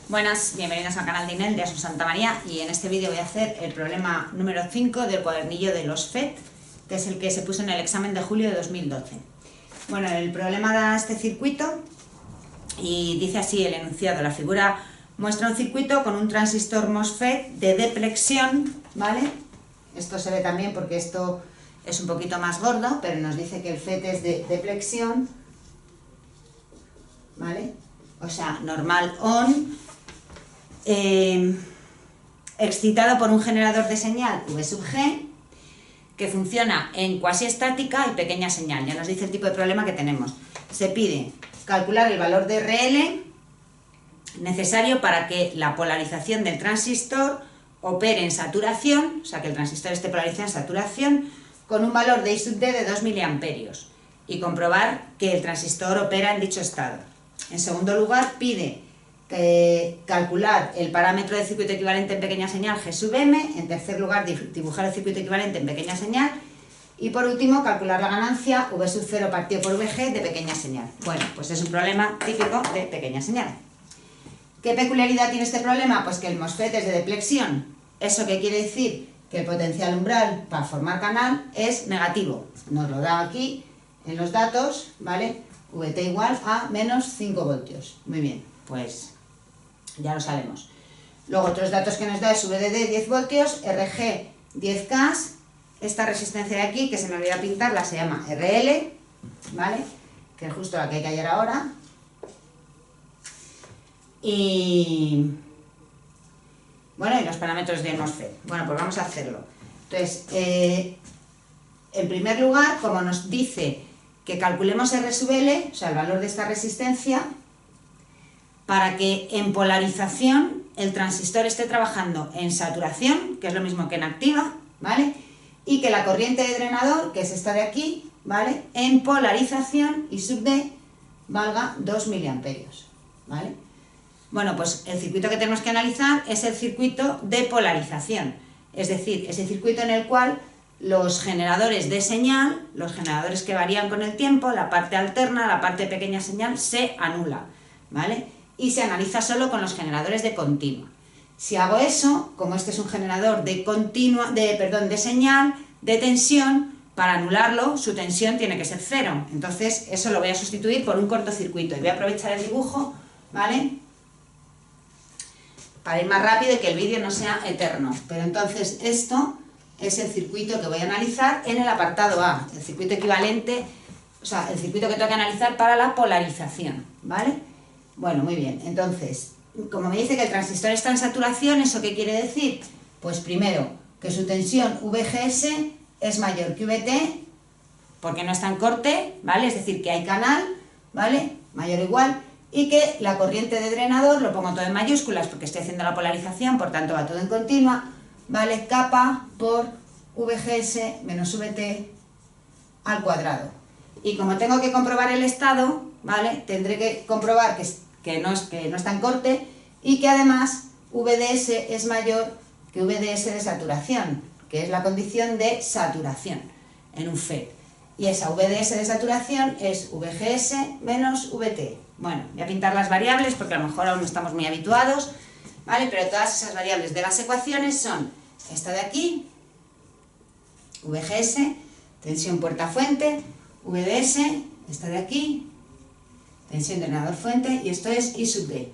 Buenas, bienvenidos al canal de INEL de Asun Santa María, y en este vídeo voy a hacer el problema número 5 del cuadernillo de los FET, que es el que se puso en el examen de julio de 2012. Bueno, el problema da este circuito y dice así el enunciado. La figura muestra un circuito con un transistor MOSFET de deplexión, ¿vale? Esto se ve también porque esto es un poquito más gordo, pero nos dice que el FET es de deplexión, ¿vale? O sea, normal on, excitado por un generador de señal V sub G, que funciona en cuasi estática y pequeña señal. Ya nos dice el tipo de problema que tenemos. Se pide calcular el valor de RL necesario para que la polarización del transistor opere en saturación, o sea, que el transistor esté polarizado en saturación, con un valor de I sub D de 2 miliamperios, y comprobar que el transistor opera en dicho estado. En segundo lugar, pide calcular el parámetro de circuito equivalente en pequeña señal G sub M. En tercer lugar, dibujar el circuito equivalente en pequeña señal. Y por último, calcular la ganancia V sub 0 partido por VG de pequeña señal. Bueno, pues es un problema típico de pequeña señal. ¿Qué peculiaridad tiene este problema? Pues que el MOSFET es de deplexión. ¿Eso qué quiere decir? Que el potencial umbral para formar canal es negativo. Nos lo da aquí en los datos, ¿vale? VT igual a menos 5 voltios. Muy bien, pues ya lo sabemos. Luego otros datos que nos da es VDD 10 voltios, RG 10K. Esta resistencia de aquí, que se me olvidó pintarla, se llama RL, ¿vale? Que es justo la que hay que hallar ahora. Y bueno, y los parámetros de MOSFET. Bueno, pues vamos a hacerlo. Entonces, en primer lugar, como nos dice que calculemos R sub L, o sea, el valor de esta resistencia, para que en polarización el transistor esté trabajando en saturación, que es lo mismo que en activa, ¿vale? Y que la corriente de drenador, que es esta de aquí, ¿vale?, en polarización, I sub D, valga 2 miliamperios, ¿vale? Bueno, pues el circuito que tenemos que analizar es el circuito de polarización, es decir, ese circuito en el cual los generadores de señal, los generadores que varían con el tiempo, la parte alterna, la parte de pequeña señal, se anula, ¿vale? Y se analiza solo con los generadores de continua. Si hago eso, como este es un generador de señal, de tensión, para anularlo, su tensión tiene que ser 0. Entonces, eso lo voy a sustituir por un cortocircuito. Y voy a aprovechar el dibujo, ¿vale?, para ir más rápido y que el vídeo no sea eterno. Pero entonces, esto es el circuito que voy a analizar en el apartado A, el circuito equivalente, o sea, el circuito que tengo que analizar para la polarización, ¿vale? Bueno, muy bien. Entonces, como me dice que el transistor está en saturación, ¿eso qué quiere decir? Pues primero, que su tensión VGS es mayor que VT, porque no está en corte, ¿vale? Es decir, que hay canal, ¿vale?, mayor o igual, y que la corriente de drenador, lo pongo todo en mayúsculas porque estoy haciendo la polarización, por tanto va todo en continua, ¿vale?, kappa por VGS menos VT al cuadrado. Y como tengo que comprobar el estado, ¿vale?, tendré que comprobar que no está en corte y que además VDS es mayor que VDS de saturación, que es la condición de saturación en un FET. Y esa VDS de saturación es VGS menos VT. Bueno, voy a pintar las variables porque a lo mejor aún no estamos muy habituados, ¿vale? Pero todas esas variables de las ecuaciones son esta de aquí, VGS, tensión puerta-fuente, VDS, esta de aquí, tensión drenador-fuente, y esto es I sub D,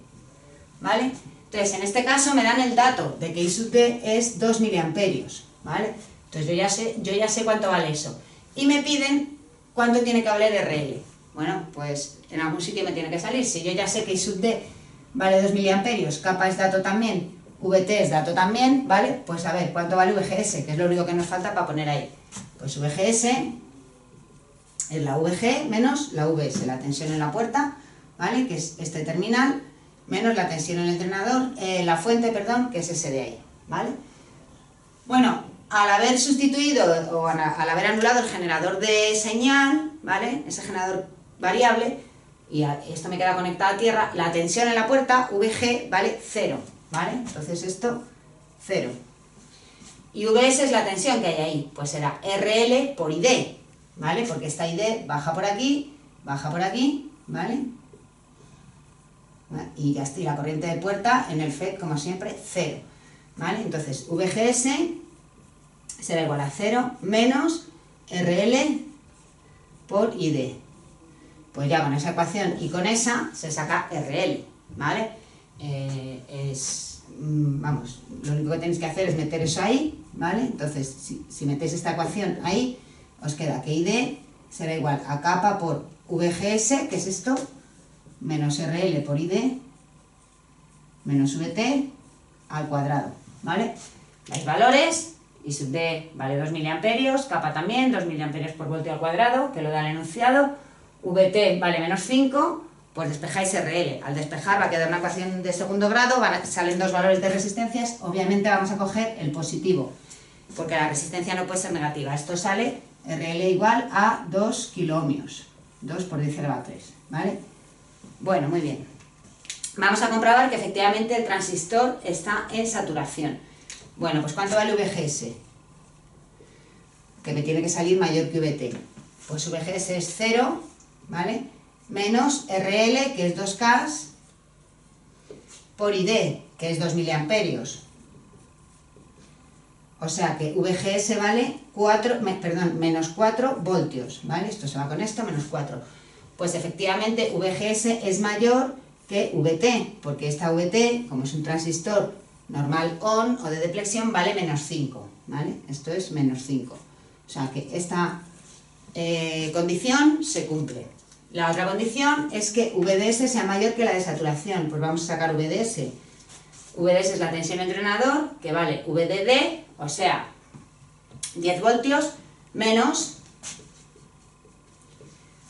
¿vale? Entonces, en este caso me dan el dato de que I sub D es 2 miliamperios, ¿vale? Entonces yo ya sé cuánto vale eso. Y me piden cuánto tiene que valer RL. Bueno, pues en algún sitio me tiene que salir. Si yo ya sé que I sub D vale 2 miliamperios, kappa es dato también, VT es dato también, ¿vale? Pues a ver, ¿cuánto vale VGS? Que es lo único que nos falta para poner ahí. Pues VGS es la VG menos la VS, la tensión en la puerta, ¿vale?, que es este terminal, menos la tensión en el drenador, la fuente, perdón, que es ese de ahí, ¿vale? Bueno, al haber sustituido o al haber anulado el generador de señal, ¿vale?, ese generador variable, y esto me queda conectado a tierra, la tensión en la puerta, VG, vale 0, ¿vale? Entonces esto, 0. Y VS es la tensión que hay ahí, pues será RL por ID, ¿vale? Porque esta ID baja por aquí, ¿vale? Y ya está, y la corriente de puerta en el FET, como siempre, 0. ¿Vale? Entonces, VGS será igual a 0 menos RL por ID. Pues ya con esa ecuación y con esa se saca RL, ¿vale? Vamos, lo único que tenéis que hacer es meter eso ahí, ¿vale? Entonces, si metéis esta ecuación ahí, os queda que ID será igual a kappa por VGS, que es esto, menos RL por ID, menos VT al cuadrado, ¿vale? Los valores, I sub D vale 2 miliamperios, kappa también, 2 miliamperios por voltio al cuadrado, que lo da el enunciado, VT vale menos 5, pues despejáis RL. Al despejar va a quedar una ecuación de segundo grado, salen dos valores de resistencias, obviamente vamos a coger el positivo, porque la resistencia no puede ser negativa. Esto sale RL igual a 2 kiloohmios, 2 por 10 elevado a 3, ¿vale? Bueno, muy bien. Vamos a comprobar que efectivamente el transistor está en saturación. Bueno, pues ¿cuánto vale VGS? Que me tiene que salir mayor que VT. Pues VGS es 0, ¿vale? Menos RL, que es 2K, por ID, que es 2 miliamperios. O sea que VGS vale menos 4 voltios, ¿vale? Esto se va con esto, menos 4. Pues efectivamente VGS es mayor que VT, porque esta VT, como es un transistor normal on o de deplexión, vale menos 5, ¿vale? Esto es menos 5. O sea que esta condición se cumple. La otra condición es que VDS sea mayor que la de saturación. Pues vamos a sacar VDS. VDS es la tensión en drenador, que vale VDD, o sea, 10 voltios, menos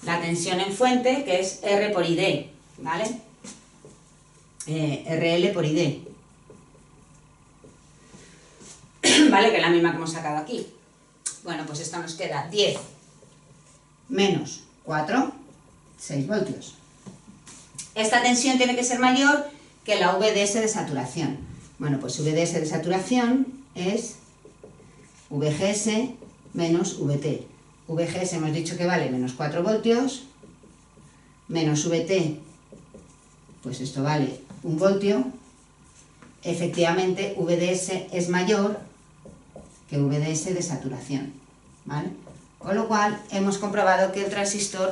la tensión en fuente, que es R por ID, ¿vale? RL por ID. ¿Vale? Que es la misma que hemos sacado aquí. Bueno, pues esto nos queda 10 menos 4, 6 voltios. Esta tensión tiene que ser mayor que la VDS de saturación. Bueno, pues VDS de saturación es VGS menos VT. VGS hemos dicho que vale menos 4 voltios, menos VT, pues esto vale 1 voltio. Efectivamente, VDS es mayor que VDS de saturación, ¿vale? Con lo cual, hemos comprobado que el transistor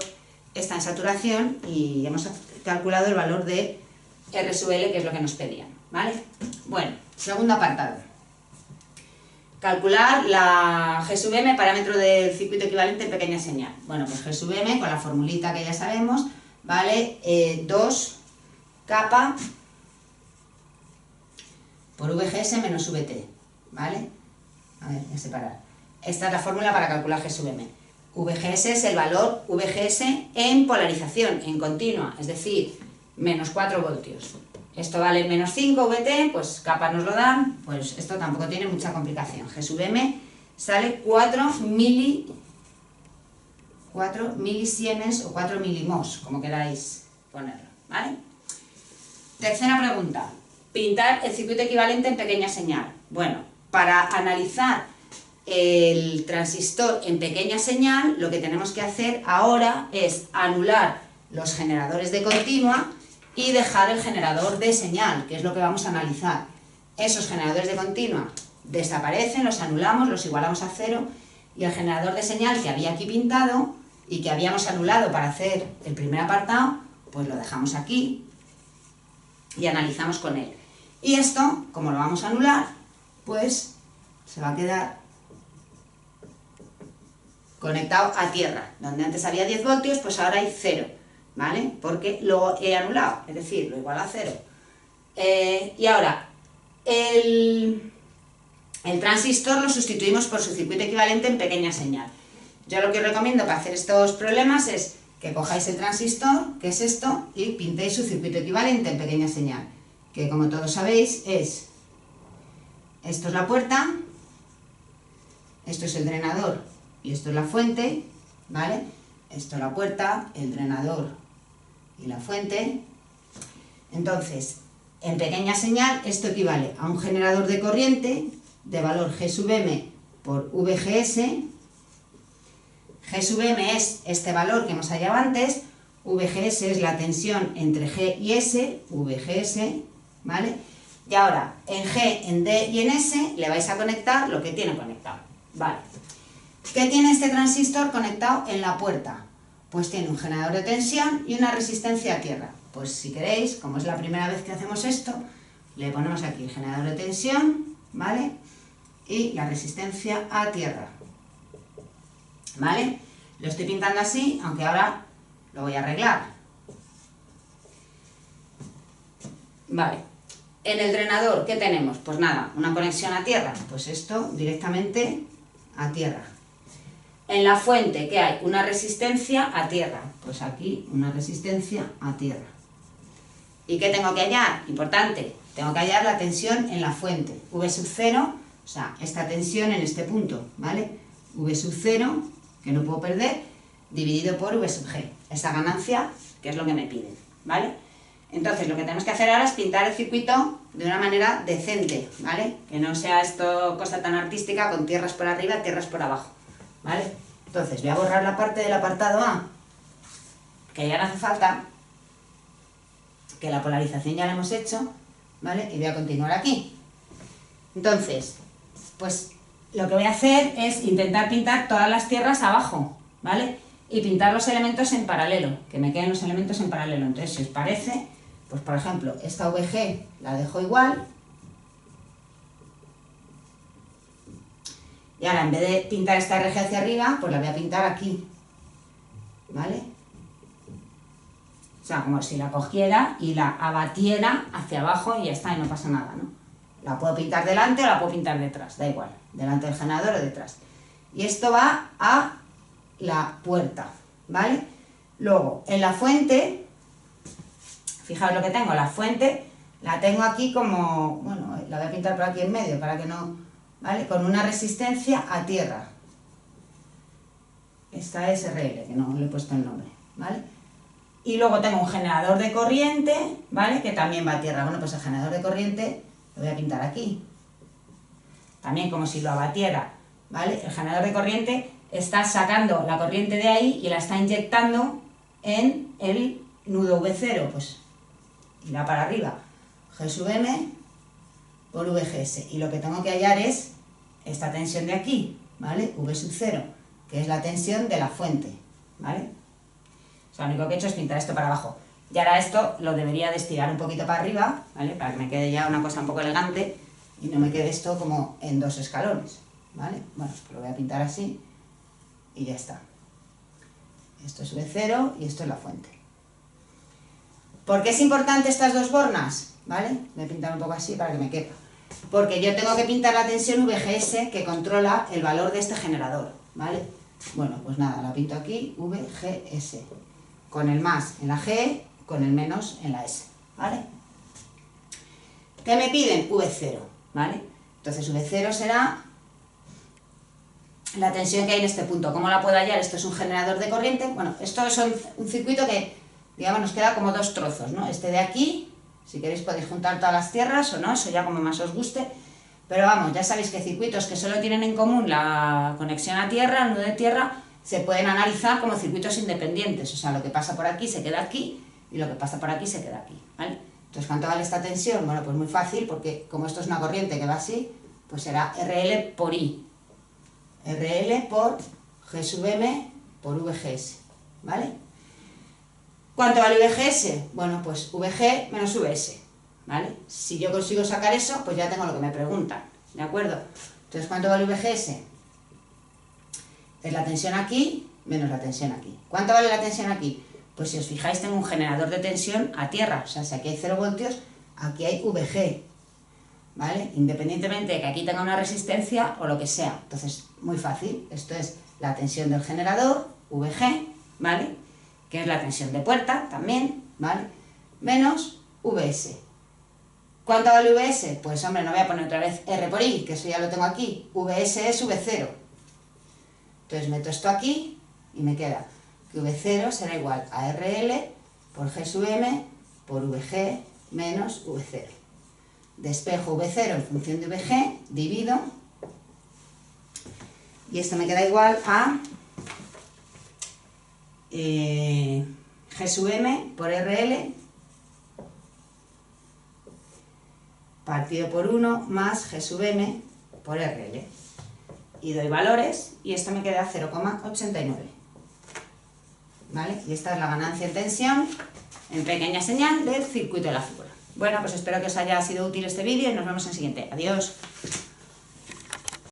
está en saturación y hemos calculado el valor de R sub L, que es lo que nos pedían, ¿vale? Bueno, segundo apartado. Calcular la G sub M, parámetro del circuito equivalente en pequeña señal. Bueno, pues G sub M, con la formulita que ya sabemos, vale 2 kappa por VGS menos VT, ¿vale? A ver, voy a separar. Esta es la fórmula para calcular G sub M. VGS es el valor VGS en polarización, en continua, es decir, menos 4 voltios. Esto vale menos 5 VT, pues kappa nos lo dan, pues esto tampoco tiene mucha complicación. G sub M sale 4 milisiemens o 4 milimos, como queráis ponerlo, ¿vale? Tercera pregunta. Pintar el circuito equivalente en pequeña señal. Bueno, para analizar el transistor en pequeña señal, lo que tenemos que hacer ahora es anular los generadores de continua y dejar el generador de señal, que es lo que vamos a analizar. Esos generadores de continua desaparecen, los anulamos, los igualamos a 0, y el generador de señal que había aquí pintado y que habíamos anulado para hacer el primer apartado, pues lo dejamos aquí y analizamos con él. Y esto, como lo vamos a anular, pues se va a quedar conectado a tierra. Donde antes había 10 voltios, pues ahora hay 0, ¿vale? Porque lo he anulado, es decir, lo igualo a 0. Y ahora, el transistor lo sustituimos por su circuito equivalente en pequeña señal. Yo lo que os recomiendo para hacer estos problemas es que cojáis el transistor, que es esto, y pintéis su circuito equivalente en pequeña señal, que como todos sabéis es, esto es la puerta, esto es el drenador y esto es la fuente, ¿vale? Esto es la puerta, el drenador y la fuente. Entonces, en pequeña señal, esto equivale a un generador de corriente de valor G sub M por VGS. G sub M es este valor que hemos hallado antes, VGS es la tensión entre G y S, VGS, ¿vale? Y ahora, en G, en D y en S le vais a conectar lo que tiene conectado, ¿vale? ¿Qué tiene este transistor conectado en la puerta? Pues tiene un generador de tensión y una resistencia a tierra. Pues si queréis, como es la primera vez que hacemos esto, le ponemos aquí el generador de tensión, ¿vale? Y la resistencia a tierra, ¿vale? Lo estoy pintando así, aunque ahora lo voy a arreglar. Vale. En el drenador, ¿qué tenemos? Pues nada, una conexión a tierra. Pues esto directamente a tierra. En la fuente, ¿qué hay? Una resistencia a tierra. Pues aquí una resistencia a tierra. ¿Y qué tengo que hallar? Importante, tengo que hallar la tensión en la fuente. V sub 0, o sea, esta tensión en este punto, ¿vale? V sub 0, que no puedo perder, dividido por V sub G. Esa ganancia, que es lo que me piden, ¿vale? Entonces, lo que tenemos que hacer ahora es pintar el circuito de una manera decente, ¿vale? Que no sea esto cosa tan artística con tierras por arriba, tierras por abajo, ¿vale? Entonces, voy a borrar la parte del apartado A, que ya no hace falta, que la polarización ya la hemos hecho, ¿vale? Y voy a continuar aquí. Entonces, pues lo que voy a hacer es intentar pintar todas las tierras abajo, ¿vale? Y pintar los elementos en paralelo, que me queden los elementos en paralelo. Entonces, si os parece, pues por ejemplo, esta VG la dejo igual. Y ahora, en vez de pintar esta RG hacia arriba, pues la voy a pintar aquí, ¿vale? O sea, como si la cogiera y la abatiera hacia abajo y ya está, y no pasa nada, ¿no? La puedo pintar delante o la puedo pintar detrás, da igual, delante del generador o detrás. Y esto va a la puerta, ¿vale? Luego, en la fuente, fijaos lo que tengo, la fuente la tengo aquí como, bueno, la voy a pintar por aquí en medio para que no, ¿vale? Con una resistencia a tierra. Esta es RL, que no le he puesto el nombre, ¿vale? Y luego tengo un generador de corriente, ¿vale? Que también va a tierra. Bueno, pues el generador de corriente lo voy a pintar aquí. También como si lo abatiera, ¿vale? El generador de corriente está sacando la corriente de ahí y la está inyectando en el nudo V0, pues irá para arriba. G sub M por VGS. Y lo que tengo que hallar es esta tensión de aquí, ¿vale? V sub 0, que es la tensión de la fuente, ¿vale? O sea, lo único que he hecho es pintar esto para abajo. Y ahora esto lo debería de estirar un poquito para arriba, ¿vale? Para que me quede ya una cosa un poco elegante y no me quede esto como en dos escalones, ¿vale? Bueno, pues lo voy a pintar así y ya está. Esto es V0 y esto es la fuente. ¿Por qué es importante estas dos bornas? ¿Vale? Voy a pintar un poco así para que me quepa. Porque yo tengo que pintar la tensión VGS que controla el valor de este generador, ¿vale? Bueno, pues nada, la pinto aquí, VGS. Con el más en la G, con el menos en la S, ¿vale? ¿Qué me piden? V0, ¿vale? Entonces V0 será la tensión que hay en este punto. ¿Cómo la puedo hallar? Esto es un generador de corriente. Bueno, esto es un circuito que, digamos, nos queda como dos trozos, ¿no? Este de aquí, si queréis podéis juntar todas las tierras o no, eso ya como más os guste. Pero vamos, ya sabéis que circuitos que solo tienen en común la conexión a tierra, el nudo de tierra, se pueden analizar como circuitos independientes. O sea, lo que pasa por aquí se queda aquí y lo que pasa por aquí se queda aquí, ¿vale? Entonces, ¿cuánto vale esta tensión? Bueno, pues muy fácil, porque como esto es una corriente que va así, pues será RL por I. RL por G sub M por VGS, ¿vale? ¿Cuánto vale VGS? Bueno, pues VG menos VS, ¿vale? Si yo consigo sacar eso, pues ya tengo lo que me preguntan, ¿de acuerdo? Entonces, ¿cuánto vale VGS? Es la tensión aquí menos la tensión aquí. ¿Cuánto vale la tensión aquí? Pues si os fijáis, tengo un generador de tensión a tierra, o sea, si aquí hay 0 voltios, aquí hay VG, ¿vale? Independientemente de que aquí tenga una resistencia o lo que sea. Entonces, muy fácil, esto es la tensión del generador, VG, ¿vale? Que es la tensión de puerta también, ¿vale? Menos VS. ¿Cuánto vale VS? Pues hombre, no voy a poner otra vez R por I, que eso ya lo tengo aquí. VS es V0. Entonces meto esto aquí y me queda que V0 será igual a RL por G sub M por VG menos V0. Despejo V0 en función de VG, divido, y esto me queda igual a G G sub m por RL partido por 1 más G sub m por RL. Y doy valores y esto me queda 0,89. ¿Vale? Y esta es la ganancia en tensión en pequeña señal del circuito de la figura. Bueno, pues espero que os haya sido útil este vídeo y nos vemos en el siguiente. Adiós.